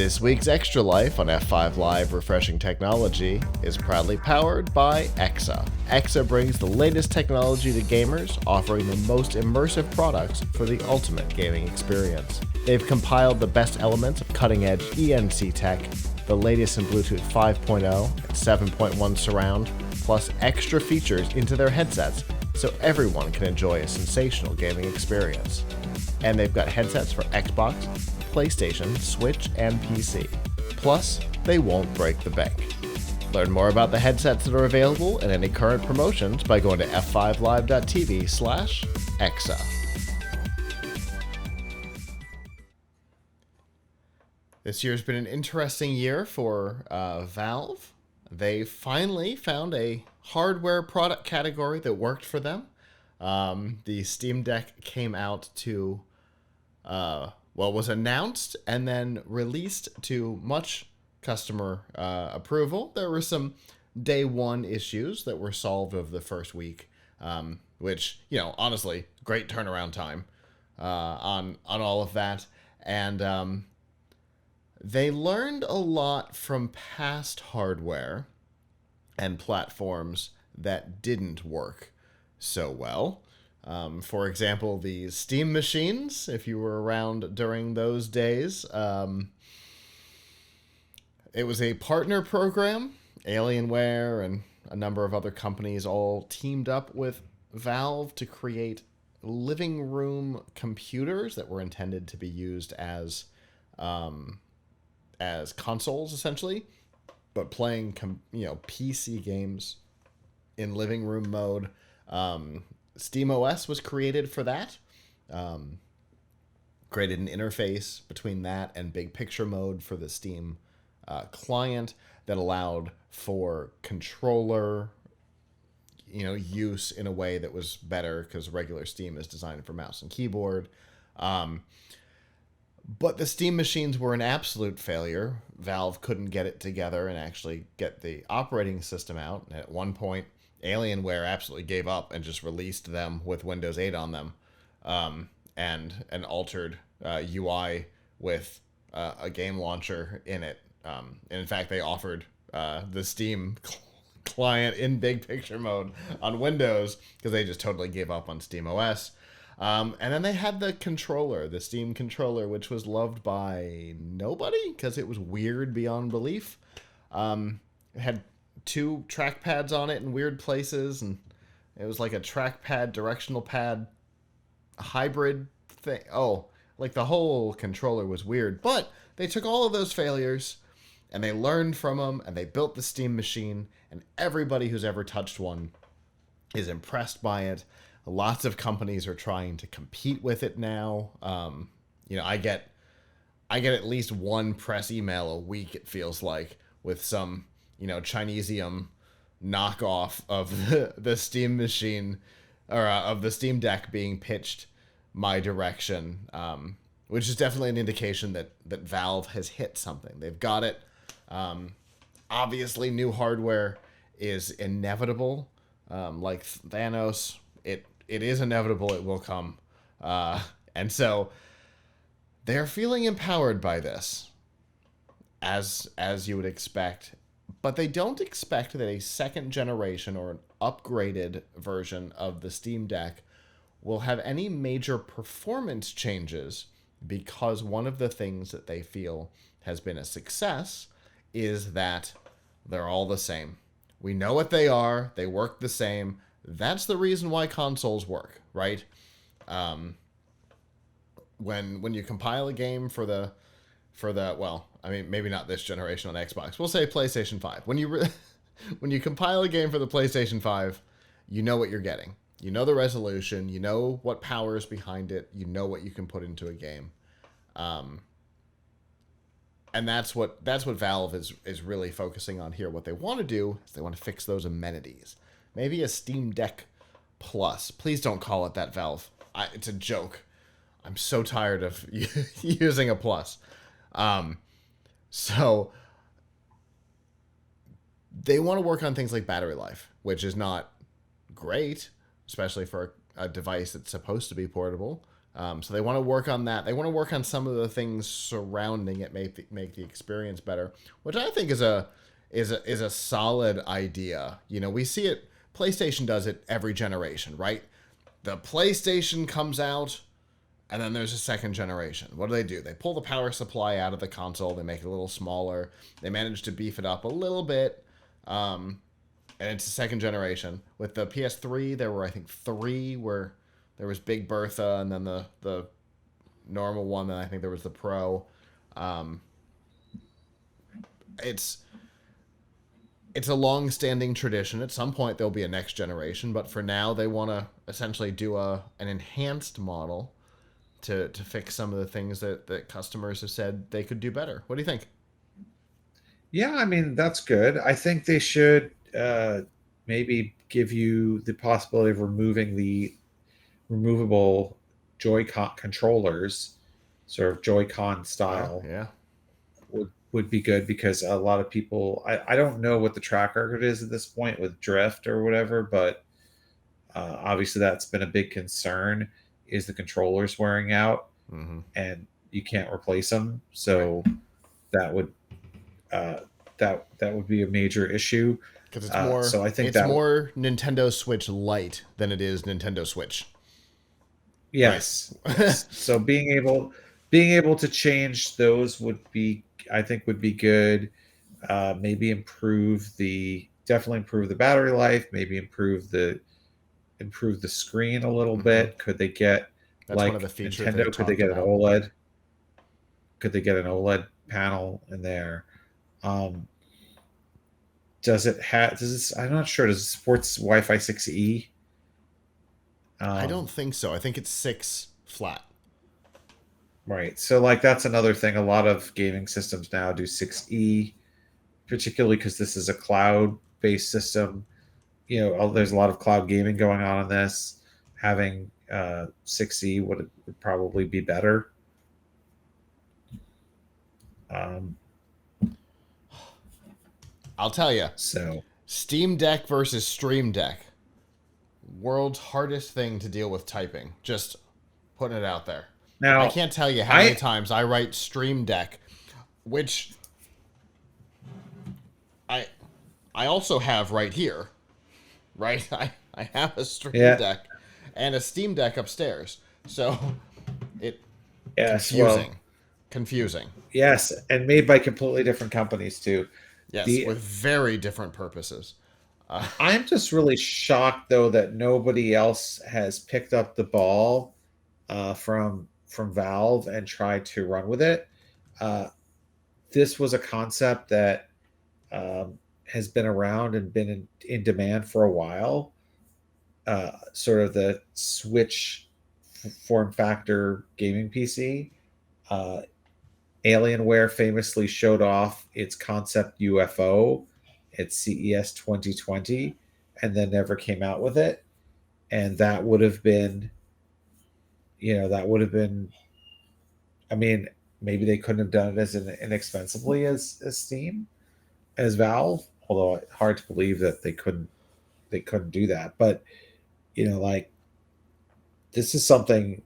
This week's Extra Life on F5 Live Refreshing Technology is proudly powered by EXA. EXA brings the latest technology to gamers, offering the most immersive products for the ultimate gaming experience. They've compiled the best elements of cutting-edge ENC tech, the latest in Bluetooth 5.0 and 7.1 surround, plus extra features into their headsets so everyone can enjoy a sensational gaming experience. And they've got headsets for Xbox, PlayStation, Switch, and PC. Plus, they won't break the bank. Learn more about the headsets that are available and any current promotions by going to f5live.tv/exa. This year's been an interesting year for Valve. They finally found a hardware product category that worked for them. The Steam Deck came out to was announced and then released to much customer approval. There were some day one issues that were solved over the first week, which, honestly, great turnaround time on all of that. And they learned a lot from past hardware and platforms that didn't work so well. For example, the Steam machines, if you were around during those days, it was a partner program. Alienware and a number of other companies all teamed up with Valve to create living room computers that were intended to be used as consoles, essentially, but playing PC games in living room mode. SteamOS was created for that. Created an interface between that and big picture mode for the Steam client that allowed for controller use in a way that was better because regular Steam is designed for mouse and keyboard. But the Steam machines were an absolute failure. Valve couldn't get it together and actually get the operating system out. And at one point, Alienware absolutely gave up and just released them with Windows 8 on them, and an altered UI with a game launcher in it. And in fact, they offered the Steam client in big picture mode on Windows because they just totally gave up on SteamOS. And then they had the controller, the Steam controller, which was loved by nobody because it was weird beyond belief. It had 2 trackpads on it in weird places, and it was like a trackpad, directional pad hybrid thing. Oh, like the whole controller was weird. But they took all of those failures, and they learned from them, and they built the Steam machine, and everybody who's ever touched one is impressed by it. Lots of companies are trying to compete with it now. I get at least one press email a week, it feels like, with some Chinesium knockoff of the Steam machine or of the Steam Deck being pitched my direction, which is definitely an indication that Valve has hit something. They've got it. Obviously, new hardware is inevitable. Like Thanos, it is inevitable. It will come. And so they're feeling empowered by this, as you would expect. But they don't expect that a second generation or an upgraded version of the Steam Deck will have any major performance changes, because one of the things that they feel has been a success is that they're all the same. We know what they are. They work the same. That's the reason why consoles work, right? When you compile a game for the maybe not this generation on Xbox. We'll say PlayStation 5. When you compile a game for the PlayStation 5, you know what you're getting. You know the resolution. You know what power is behind it. You know what you can put into a game. And that's what Valve is really focusing on here. What they want to do is they want to fix those amenities. Maybe a Steam Deck Plus. Please don't call it that, Valve. It's a joke. I'm so tired of using a plus. So they want to work on things like battery life, which is not great, especially for a device that's supposed to be portable. So they want to work on that. They want to work on some of the things surrounding it, make the experience better, which I think is a solid idea. You know, we see it. PlayStation does it every generation, right? The PlayStation comes out, and then there's a second generation. What do? They pull the power supply out of the console. They make it a little smaller. They manage to beef it up a little bit. And it's the second generation. With the PS3, there were, I think, three where there was Big Bertha, and then the normal one, and I think there was the Pro. Um, it's it's a long-standing tradition. At some point, there'll be a next generation, but for now, they want to essentially do an enhanced model to fix some of the things that customers have said they could do better. What do you think? Yeah, I mean, that's good. I think they should maybe give you the possibility of removing the removable Joy-Con controllers, sort of Joy-Con Yeah, style, yeah. would be good because a lot of people, I don't know what the track record is at this point with drift or whatever, but obviously that's been a big concern is the controllers wearing out Mm-hmm. and you can't replace them. Right. So that would uh, that would be a major issue. Because So I think it's that more Nintendo Switch Lite than it is Nintendo Switch. Right. yes, yes. So being able to change those would be, I think, would be good. Maybe definitely improve the battery life. Maybe improve the screen a little Mm-hmm. bit. Could they get That's one of the like features they've Nintendo? Could they talked get an about. OLED? Could they get an OLED panel in there? Um, does it have? Does it, I'm not sure. Does it support Wi-Fi 6E? I Um, don't think so. I think it's six flat. right. So like that's another thing. A lot of gaming systems now do 6E, particularly because this is a cloud-based system. There's a lot of cloud gaming going on in this. Having 6E would probably be better. Um, I'll tell you. so Steam Deck versus Stream Deck. World's hardest thing to deal with typing. Just putting it out there. I now can't tell you how many I times I write Stream Deck, which I I also have right here. Right? I have a Stream yeah, Deck and a Steam Deck upstairs. So it yes, well, confusing. Confusing. yes, and made by completely different companies too. Yes, The with very different purposes. I'm just really shocked though that nobody else has picked up the ball from Valve and tried to run with it. Uh, this was a concept that has been around and been in demand for a while. Sort of the Switch form factor gaming PC. Uh, Alienware famously showed off its concept UFO at CES 2020 and then never came out with it. And that would have been, that would have been, I mean, maybe they couldn't have done it as inexpensively as Steam, as Valve, although hard to believe that they couldn't do that. But, like this is something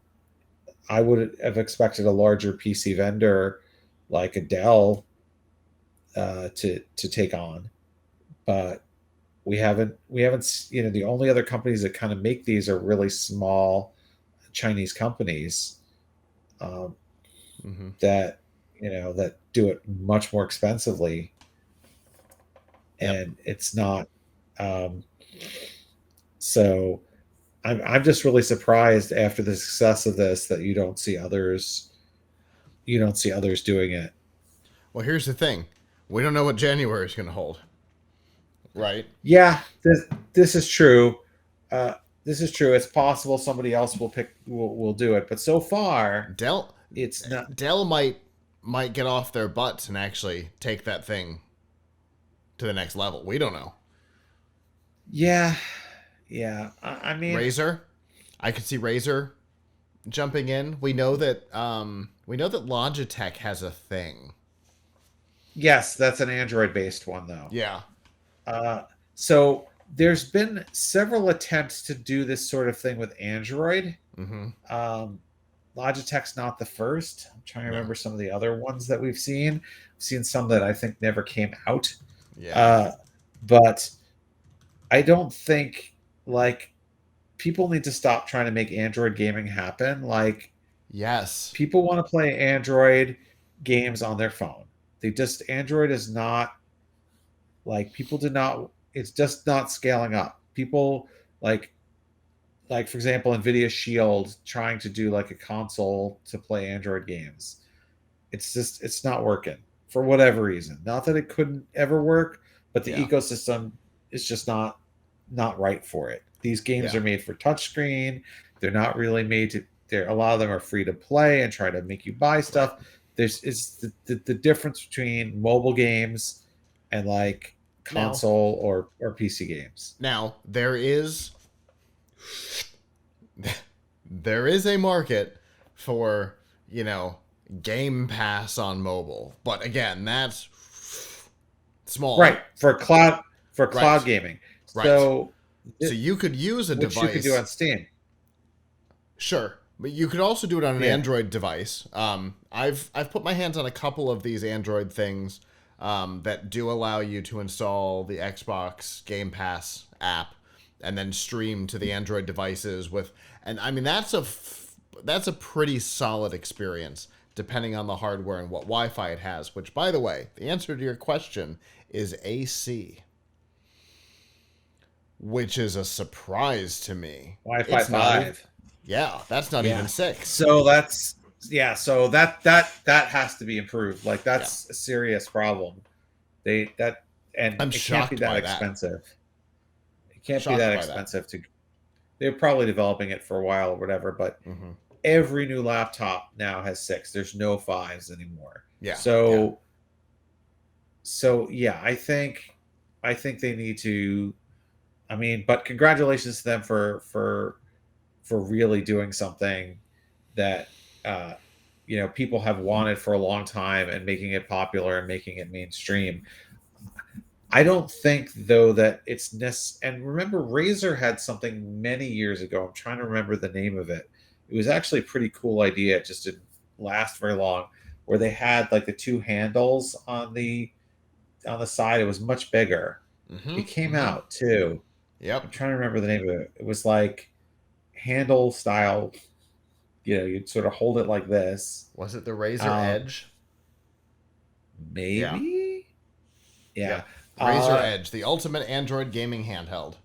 I would have expected a larger PC vendor like a Dell to take on, but we haven't. The only other companies that kind of make these are really small Chinese companies um, Mm-hmm. that that do it much more expensively, Yep. and it's not. Um, so I'm just really surprised after the success of this that you don't see others doing it. Well, here's the thing. We don't know what January is going to hold, right? Yeah, this is true. Uh, this is true. It's possible somebody else will do it, but so far Dell it's not. Dell might get off their butts and actually take that thing to the next level. We don't know. Yeah, yeah. I mean, Razer, I could see Razer jumping in. We know that Logitech has a thing. yes, that's an Android based one though. Yeah. Uh, so there's been several attempts to do this sort of thing with Android. Mm-hmm. Um, Logitech's not the first. I'm trying to No. remember some of the other ones that we've seen. I've seen some that I think never came out. Yeah. Uh, but I don't think like people need to stop trying to make Android gaming happen. Like Yes. people want to play Android games on their phone. They just Android is not like people did not. It's just not scaling up. People like for example, Nvidia Shield trying to do like a console to play Android games. It's not working for whatever reason. Not that it couldn't ever work, but the Yeah. ecosystem is just not right for it. These games Yeah. are made for touchscreen. They're not really made to. They're a lot of them are free to play and try to make you buy Right. stuff. There's it's the difference between mobile games and like Now, console or PC games. now there is a market for, you know, Game Pass on mobile. But again, that's Right small. for cloud Right. gaming. Right. So So you could use a which you can do device. on Steam. Sure, but you could also do it on an Yeah. Android device. I've put my hands on a couple of these Android things that do allow you to install the Xbox Game Pass app and then stream to the Android devices with. And I mean that's a pretty solid experience depending on the hardware and what Wi-Fi it has. Which, by the way, the answer to your question is AC, which is a surprise to me. Wi-Fi It's not even. 5. Yeah, that's not even Yeah. six. So that's yeah, so that has to be improved. Like Yeah, that's a serious problem. They that and I'm it can't be shocked that by that. expensive. It can't be Shocked that by that. expensive to they're probably developing it for a while or whatever, but Hmm. every new laptop now has 6. There's no 5s anymore. Yeah, yeah, So yeah, I think they need to I mean, but congratulations to them for really doing something that uh, people have wanted for a long time and making it popular and making it mainstream. I don't think though that it's necessary. And remember, Razer had something many years ago. I'm trying to remember the name of it. It was actually a pretty cool idea. It just didn't last very long. Where they had like the two handles on the side. It was much bigger. hmm It came hmm out too. I'm yep. trying to remember the name of it. It was like handle style. You'd sort of hold it like this. Was it the Razer Um, Edge? Yeah, maybe. Yeah. yep. Razer Uh, Edge, the ultimate Android gaming handheld.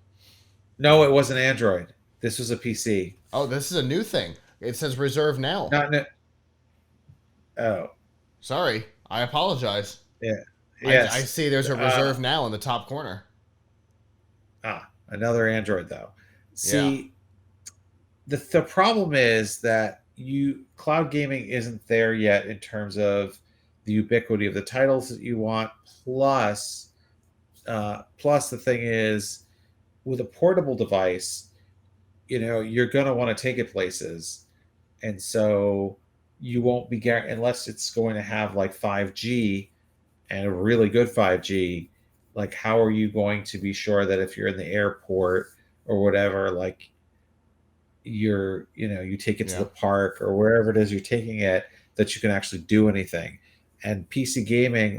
no, it wasn't Android. This was a PC. Oh, this is a new thing. It says reserve now. Not no, oh, Sorry, I apologize. yeah. I Yes. see there's a reserve now in the top corner. Another Android though. Yeah, See, the problem is that you cloud gaming isn't there yet in terms of the ubiquity of the titles that you want. Plus the thing is with a portable device, you're going to want to take it places, and so you won't be unless it's going to have like 5G and a really good 5G. Like, how are you going to be sure that if you're in the airport or whatever, like you take it to the yeah, park or wherever it is you're taking it, that you can actually do anything. And PC gaming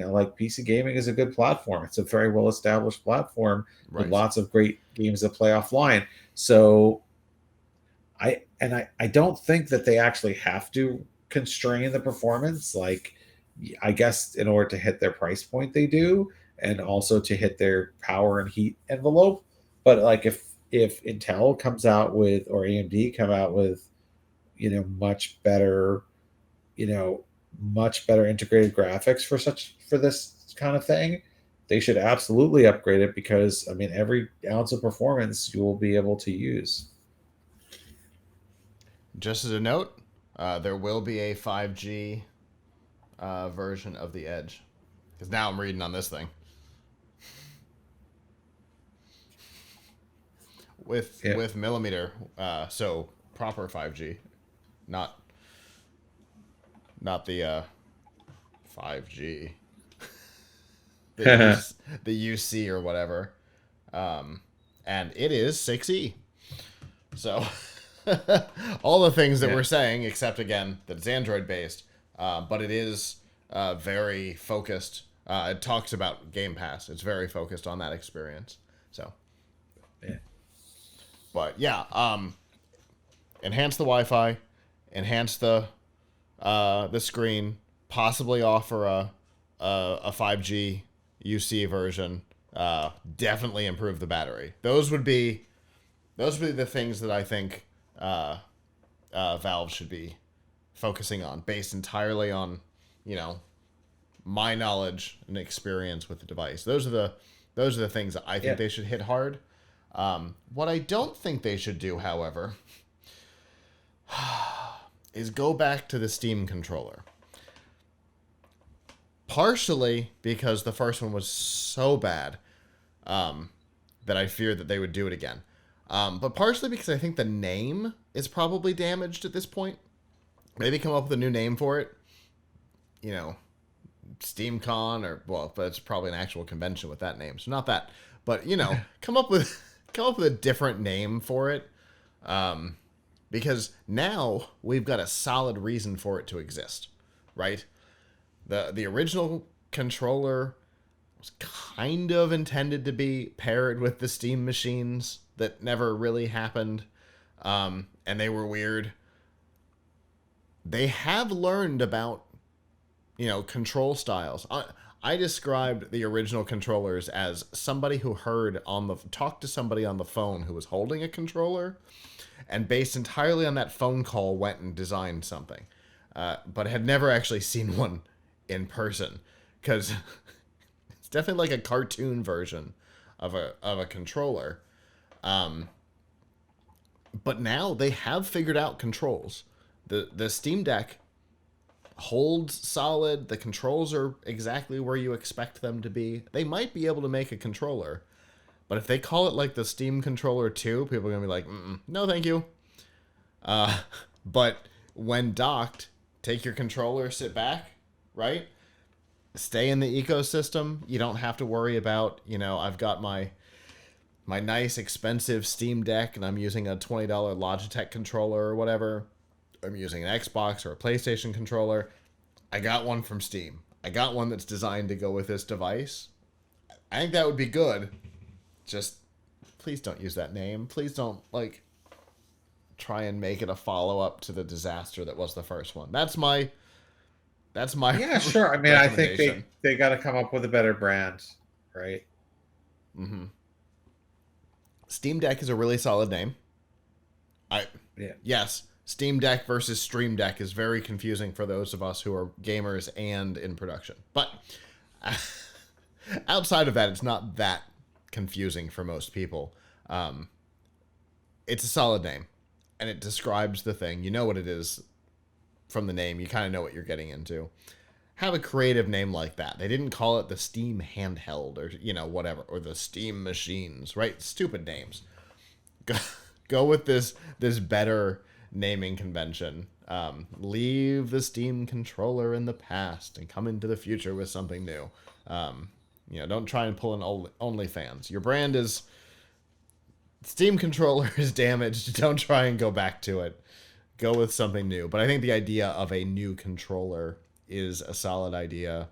is a good platform. It's a very well established platform with right. lots of great games that play offline. So I don't think that they actually have to constrain the performance. Like, I guess in order to hit their price point, they do, and also to hit their power and heat envelope. But like, if Intel comes out with or AMD come out with, much better, you know, much better integrated graphics for this kind of thing, they should absolutely upgrade it because I mean, every ounce of performance you will be able to use. Just as a note, there will be a 5G version of the Edge. Because now I'm reading on this thing Yeah. with millimeter, so proper 5G, not not the 5G, the the UC or whatever, and it is 6E. So All the things that Yeah. we're saying, except again that it's Android based, but it is very focused. It talks about Game Pass. It's very focused on that experience. So, Yeah. but yeah, enhance the Wi-Fi, enhance the screen, possibly offer a 5G UC version. Definitely improve the battery. Those would be the things that I think Valve should be focusing on, based entirely on, you know, my knowledge and experience with the device. Those are the things that I think Yeah. they should hit hard. What I don't think they should do, however, is go back to the Steam controller. Partially because the first one was so bad that I fear that they would do it again. But partially because I think the name is probably damaged at this point. Maybe come up with a new name for it. You know, SteamCon, or, well, but it's probably an actual convention with that name, so not that. But, you know, come up with a different name for it. Because now we've got a solid reason for it to exist, right? The original controller was kind of intended to be paired with the Steam machines that never really happened, and they were weird. They have learned about, you know, control styles. I described the original controllers as somebody who talked to somebody on the phone who was holding a controller, and based entirely on that phone call went and designed something, but had never actually seen one in person, because it's definitely like a cartoon version of a controller. But now they have figured out controls. The Steam Deck holds solid. The controls are exactly where you expect them to be. They might be able to make a controller, but if they call it like the Steam Controller 2, people are going to be like, no, thank you. But when docked, take your controller, sit back, right? Stay in the ecosystem. You don't have to worry about, you know, I've got my nice expensive Steam Deck and I'm using a $20 Logitech controller or whatever. I'm using an Xbox or a PlayStation controller. I got one from Steam. I got one that's designed to go with this device. I think that would be good. Just please don't use that name. Please don't, like, try and make it a follow-up to the disaster that was the first one. That's my Yeah, sure. I mean, I think recommendation. they got to come up with a better brand, right? Steam Deck is a really solid name. I Yeah. Yes, Steam Deck versus Stream Deck is very confusing for those of us who are gamers and in production. But outside of that, it's not that confusing for most people. It's a solid name, and it describes the thing. You know what it is from the name. You kind of know what you're getting into. Have a creative name like that. They didn't call it the Steam Handheld, or, you know, whatever, or the Steam Machines, right? Stupid names. Go with this better naming convention. Leave the Steam controller in the past and come into the future with something new. You know, don't try and pull an OnlyFans. Your brand is Steam controller is damaged. Don't try and go back to it. Go with something new. But I think the idea of a new controller is a solid idea.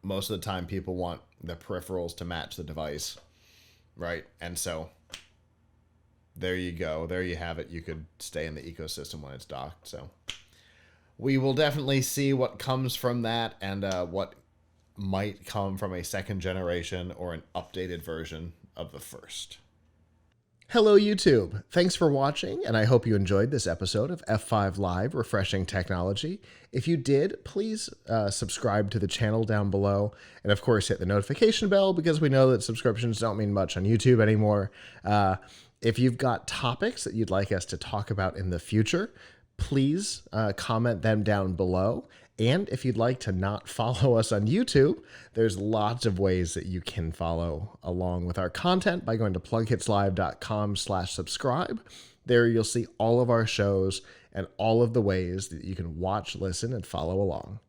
Most of the time, people want the peripherals to match the device, right? And so there you go. There you have it. You could stay in the ecosystem when it's docked. So we will definitely see what comes from that, and what might come from a second generation or an updated version of the first. Hello, YouTube. Thanks for watching, and I hope you enjoyed this episode of F5 Live Refreshing Technology. If you did, please subscribe to the channel down below, and of course hit the notification bell, because we know that subscriptions don't mean much on YouTube anymore. If you've got topics that you'd like us to talk about in the future, please comment them down below. And if you'd like to not follow us on YouTube, there's lots of ways that you can follow along with our content by going to plughitslive.com/subscribe. There you'll see all of our shows and all of the ways that you can watch, listen, and follow along.